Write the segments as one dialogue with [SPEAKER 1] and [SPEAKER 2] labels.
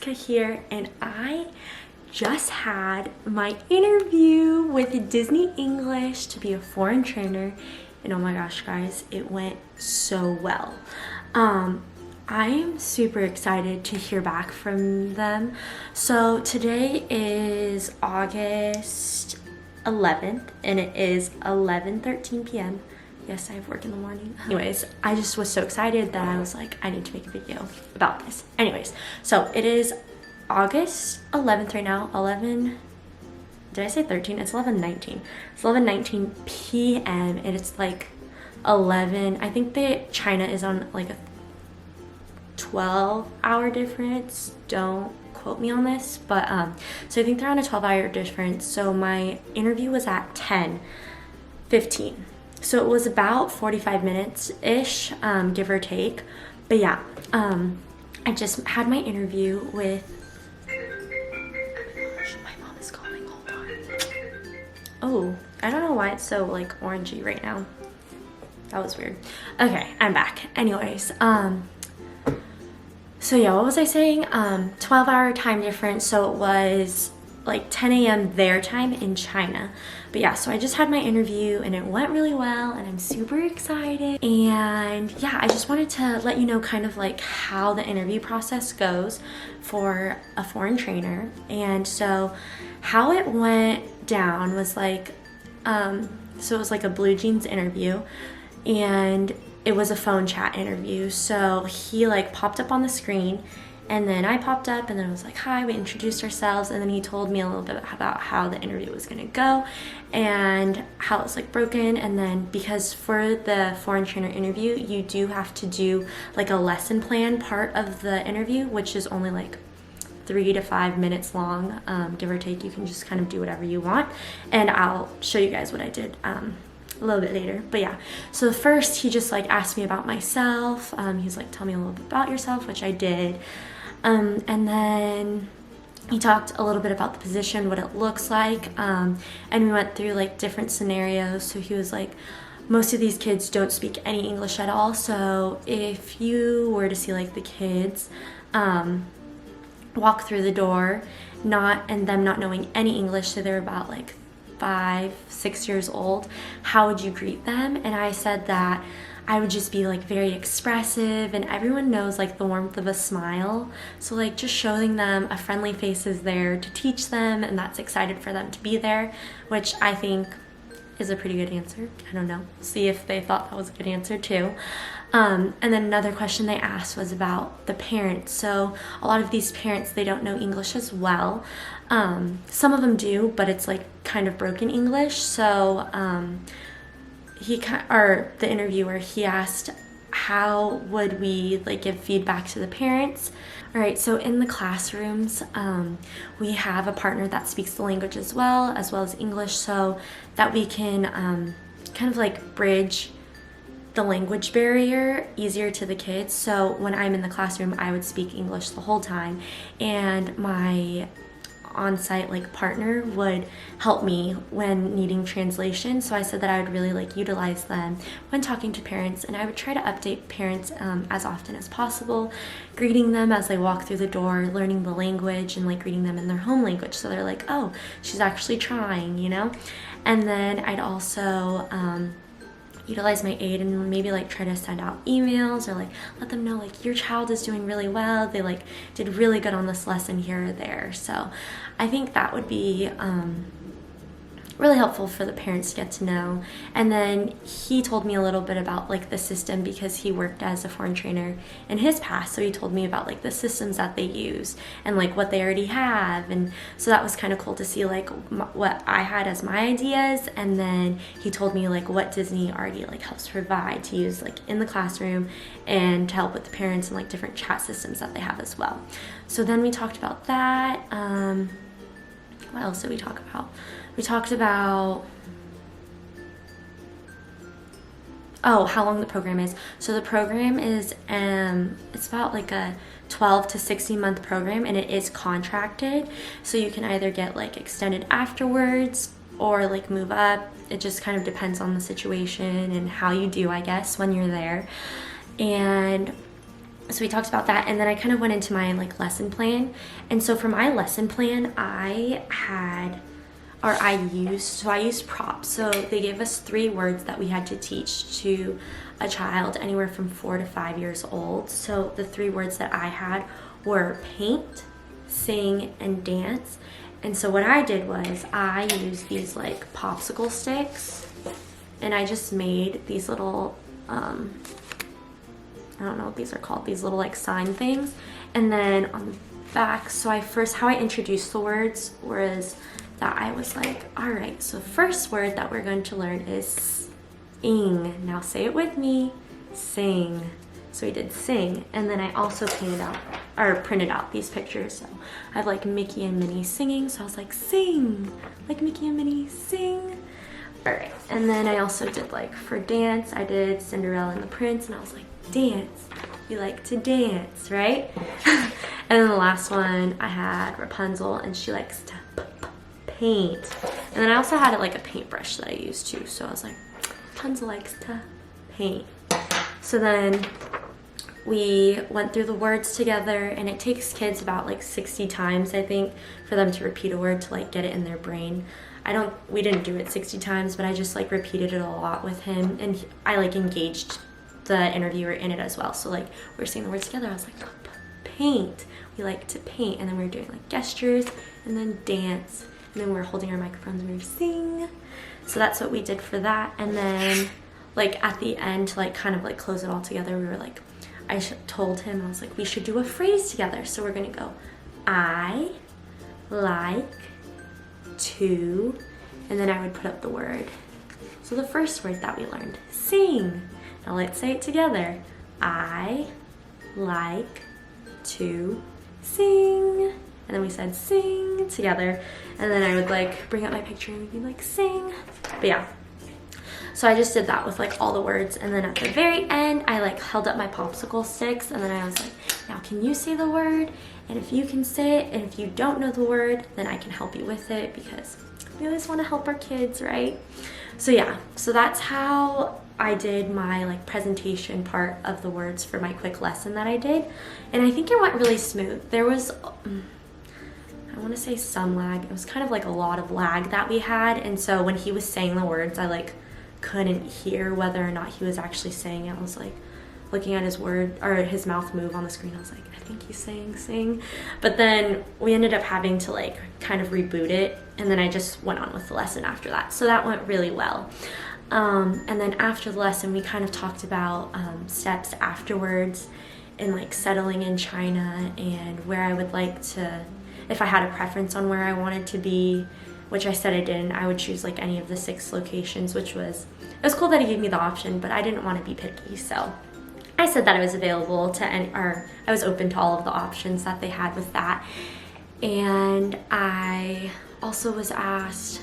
[SPEAKER 1] Jessica here, and I just had my interview with Disney English to be a foreign trainer, and oh my gosh guys, it went so well. I am super excited to hear back from them. So today is August 11th and it is 11:13 p.m. Yes, I have work in the morning. Anyways, I just was so excited that I was like, I need to make a video about this. Anyways, so it is August 11th right now. Did I say 13? It's 11:19. It's 11:19 p.m. and it's like 11. I think that China is on like a 12-hour difference. Don't quote me on this, but so I think they're on a 12-hour difference. So my interview was at 10:15. So it was about 45 minutes-ish, give or take. But yeah, I just had my interview with, oh my gosh, my mom is calling, hold on. Oh, I don't know why it's so like orangey right now. That was weird. Okay, I'm back. Anyways, so yeah, what was I saying? 12-hour time difference, so it was like 10 a.m. their time in China. But yeah, so I just had my interview and it went really well and I'm super excited. And yeah, I just wanted to let you know kind of like how the interview process goes for a foreign trainer. And so how it went down was like, so it was like a blue jeans interview and it was a phone chat interview. So he like popped up on the screen and then I popped up and then I was like, hi, we introduced ourselves. And then he told me a little bit about how the interview was gonna go and how it was like broken. And then because for the foreign trainer interview, you do have to do like a lesson plan part of the interview, which is only like 3 to 5 minutes long, give or take. You can just kind of do whatever you want. And I'll show you guys what I did a little bit later. But yeah, so first he just like asked me about myself. He's like, tell me a little bit about yourself, which I did. And then he talked a little bit about the position, what it looks like, and we went through like different scenarios. So he was like, most of these kids don't speak any English at all, so if you were to see like the kids walk through the door and them not knowing any English, so they're about like 5-6 years old, how would you greet them? And I said that I would just be like very expressive, and everyone knows like the warmth of a smile. So like just showing them a friendly face is there to teach them, and that's excited for them to be there, which I think is a pretty good answer. I don't know. See if they thought that was a good answer too. And then another question they asked was about the parents. So a lot of these parents, they don't know English as well. Some of them do, but it's like kind of broken English. So the interviewer, he asked, how would we like give feedback to the parents? All right, so in the classrooms, we have a partner that speaks the language as well as English, so that we can kind of like bridge the language barrier easier to the kids. So when I'm in the classroom, I would speak English the whole time, and my on-site like partner would help me when needing translation. So I said that I would really like utilize them when talking to parents, and I would try to update parents as often as possible, greeting them as they walk through the door, learning the language and like greeting them in their home language, so they're like, oh, she's actually trying, you know. And then I'd also utilize my aid and maybe like try to send out emails or like let them know like your child is doing really well, they like did really good on this lesson here or there. So I think that would be really helpful for the parents to get to know. And then he told me a little bit about like the system, because he worked as a foreign trainer in his past, so he told me about like the systems that they use and like what they already have. And so that was kind of cool to see like what I had as my ideas, and then he told me like what Disney already like helps provide to use like in the classroom and to help with the parents and like different chat systems that they have as well. So then we talked about that. What else did we talk about? We talked about, oh, how long the program is. So the program is, it's about like a 12 to 16 month program, and it is contracted. So you can either get like extended afterwards or like move up. It just kind of depends on the situation and how you do, I guess, when you're there. And So we talked about that, and then I kind of went into my like lesson plan. And so for my lesson plan, I used props. So they gave us 3 words that we had to teach to a child anywhere from 4 to 5 years old. So the 3 words that I had were paint, sing, and dance. And so what I did was I used these like popsicle sticks, and I just made these little I don't know what these are called, these little like sign things. And then on the back, so how I introduced the words was that I was like, all right, so the first word that we're going to learn is sing. Now say it with me, sing. So we did sing, and then I also printed out these pictures. So I have like Mickey and Minnie singing, so I was like, sing, like Mickey and Minnie, sing. All right, and then I also did like for dance, I did Cinderella and the Prince, and I was like, dance, we like to dance, right? And then the last one, I had Rapunzel, and she likes to paint. And then I also had like a paintbrush that I used too, so I was like, Rapunzel likes to paint. So then we went through the words together, and it takes kids about like 60 times, I think, for them to repeat a word to like get it in their brain. We didn't do it 60 times, but I just like repeated it a lot with him, and I like engaged the interviewer in it as well. So like we were saying the words together, I was like, paint, we like to paint, and then we were doing like gestures, and then dance, and then we were holding our microphones and we were sing. So that's what we did for that. And then like at the end, to like kind of like close it all together, we were like, told him, I was like, we should do a phrase together. So we're gonna go, I like to, and then I would put up the word. So the first word that we learned, sing. Now let's say it together. I like to sing. And then we said sing together. And then I would like bring up my picture and we'd be like, sing. But yeah. So I just did that with like all the words. And then at the very end, I like held up my popsicle sticks. And then I was like, now can you say the word? And if you can say it, and if you don't know the word, then I can help you with it, because we always want to help our kids, right? So yeah, so that's how I did my like presentation part of the words for my quick lesson that I did. And I think it went really smooth. There was, I want to say some lag. It was kind of like a lot of lag that we had. And so when he was saying the words, I like couldn't hear whether or not he was actually saying it. I was like looking at his word or his mouth move on the screen. I was like, I think he's saying sing. But then we ended up having to like kind of reboot it. And then I just went on with the lesson after that. So that went really well. And then after the lesson, we kind of talked about steps afterwards and like settling in China and where I would like to, if I had a preference on where I wanted to be, which I said I didn't. I would choose like any of the 6 locations, which was, it was cool that he gave me the option, but I didn't want to be picky. So I said that I was available to any, or I was open to all of the options that they had with that. And I also was asked,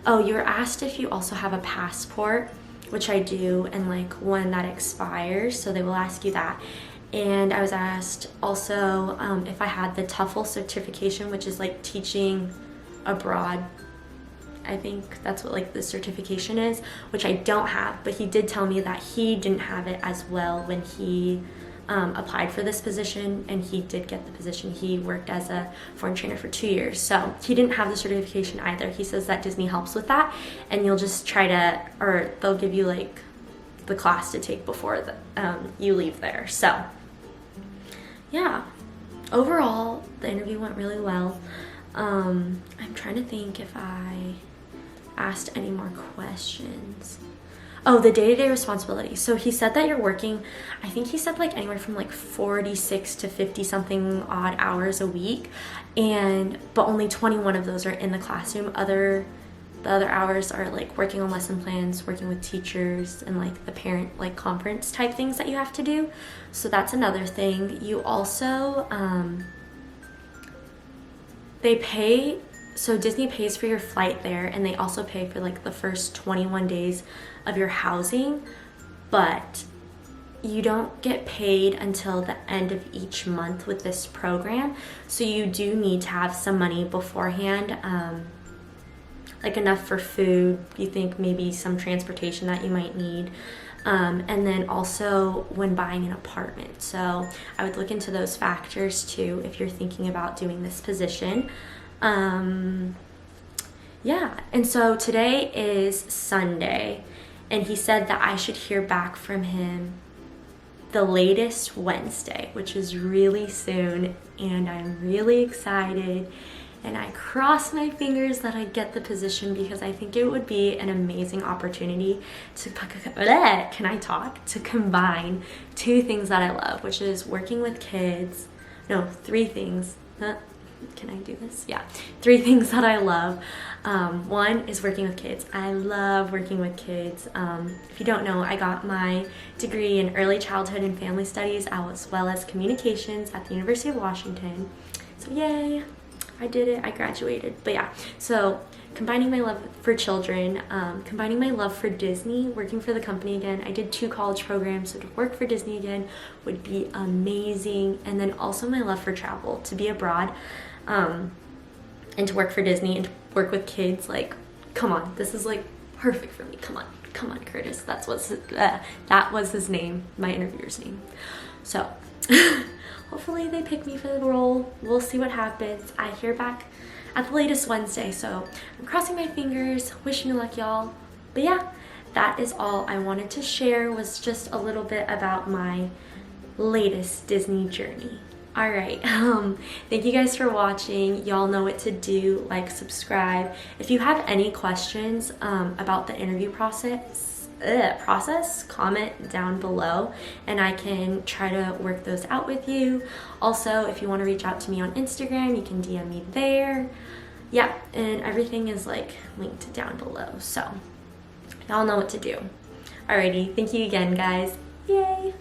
[SPEAKER 1] oh, you were asked if you also have a passport, which I do, and like one that expires, so they will ask you that. And I was asked also if I had the TOEFL certification, which is like teaching abroad. I think that's what like the certification is, which I don't have, but he did tell me that he didn't have it as well when he applied for this position, and he did get the position. He worked as a foreign trainer for 2 years, so he didn't have the certification either. He says that Disney helps with that, and you'll just try to, or they'll give you like the class to take before you leave there. So yeah, overall the interview went really well. I'm trying to think if I asked any more questions. Oh, the day-to-day responsibilities. So he said that you're working, I think he said like anywhere from like 46 to 50 something odd hours a week, but only 21 of those are in the classroom. The other hours are like working on lesson plans, working with teachers, and like the parent like conference type things that you have to do. So that's another thing. You also so Disney pays for your flight there, and they also pay for like the first 21 days of your housing, but you don't get paid until the end of each month with this program. So you do need to have some money beforehand, like enough for food, you think maybe some transportation that you might need, and then also when buying an apartment. So I would look into those factors too if you're thinking about doing this position. Yeah, and so today is Sunday, and he said that I should hear back from him the latest Wednesday, which is really soon, and I'm really excited. And I cross my fingers that I get the position because I think it would be an amazing opportunity to to combine two things that I love, which is working with kids. No, three things. Can I do this? Yeah, three things that I love. One is working with kids. I love working with kids. If you don't know, I got my degree in early childhood and family studies as well as communications at the University of Washington. So yay, I did it, I graduated. But yeah, so combining my love for children, combining my love for Disney, working for the company again. I did 2 college programs, so to work for Disney again would be amazing. And then also my love for travel, to be abroad, and to work for Disney and to work with kids. Like, come on, this is like perfect for me. Come on, Curtis. That was his name, my interviewer's name. So hopefully they pick me for the role. We'll see what happens. I hear back at the latest Wednesday, so I'm crossing my fingers, wishing you luck, y'all. But yeah, that is all I wanted to share, was just a little bit about my latest Disney journey. All right, thank you guys for watching. Y'all know what to do, like, subscribe. If you have any questions about the interview process, comment down below and I can try to work those out with you. Also, if you want to reach out to me on Instagram, you can DM me there. Yeah, and everything is like linked down below, so y'all know what to do. Alrighty, thank you again, guys. Yay!